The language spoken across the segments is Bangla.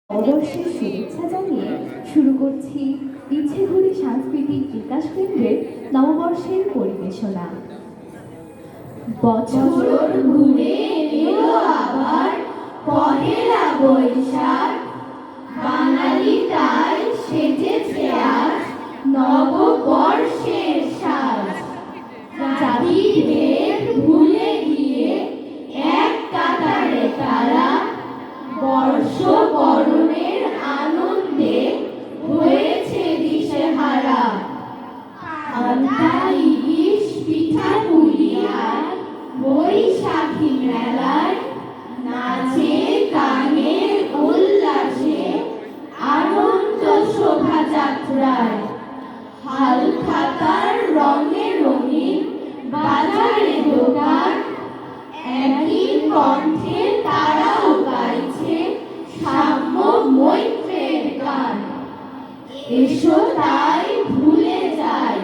নববর্ষের শুভেচ্ছা জানিয়ে শুরু করছি ইচ্ছেঘুড়ি সাংস্কৃতিক বিকাশ কেন্দ্রের নববর্ষের পরিবেশনা। বছর ঘুরে এলো আবার পহেলা বৈশাখ, বাঙালি তাই সেজেছে আজ নববর্ষের সাজ। জাতিভেদ ভুলে গিয়ে এক কাতারে তারা বর্ষবরণের আনন্দে হয়েছে দিশেহারা। আলতা ইলিশ পিঠা পুলি আর বৈশাখী মেলায় নাচে গানে উল্লাসে আনন্দ শোভাযাত্রায় হালখাতার রঙে রঙিন বাজারে দোকান, একই কণ্ঠে তারাও গাইছে সাম্য মৈত্রের গান। এসো তাই ভুলে যায়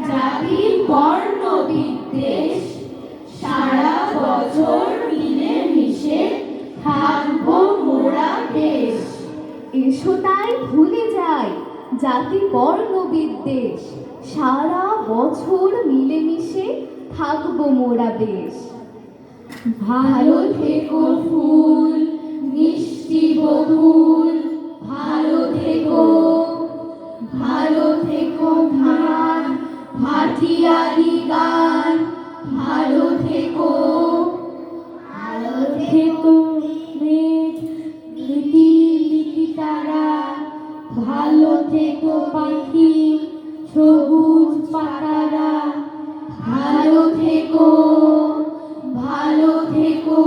জাতি বর্ণ বিদ্বেষ, সারা বছর মিলে মিশে থাকবো মোরা বেশ। এসো তাই ভুলে যায় জাতি বর্ণ বিদ্বেষ, সারা বছর মিলেমিশে থাকবো মোরা বেশ। ভালো থেকো ফুল মিষ্টি বকুল, ভালো থেকো ভালো থেকো ধান ভাটিয়ালি গান, ভালো থেকো ভালো থেকো মেঘ লিটি লিটি তারা, ভালো থেকো পাখি সবুজ পাতারা, ভালো থেকো ভালো থেকো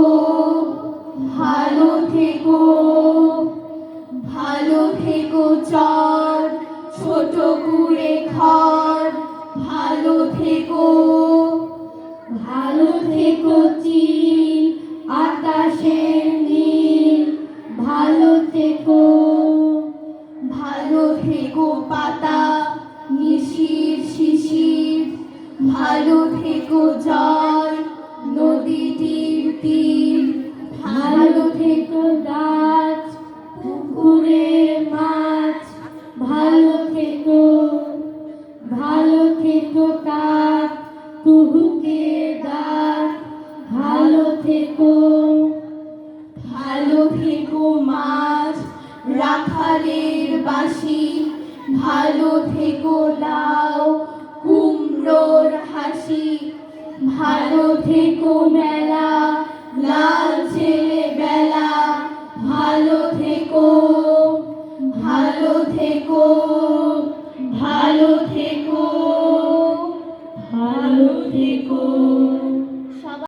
ভালো থেকো ভালো থেকো চর ছোট কুড়ে ঘর, ভালো থেকো ভালো থেকো চিল আকাশের নীল, ভালো থেকো ভালো থেকো পাতা নিশির শিশির, ভালো থেকো জল নদী তীর তীর, ভালো থেকো গাছ পুকুরের মাছ, ভালো থেকো কাক কুহুকে ডাক, ভালো থেকো মাছ রাখালের বাঁশি, ভালো থেকো লাউ কুমড়োর হাসি, ভালো থেকো মেলা লাল ছেলে বেলা, ভালো থেকো ভালো থেকো ভালো থেকো ভালো থেকো।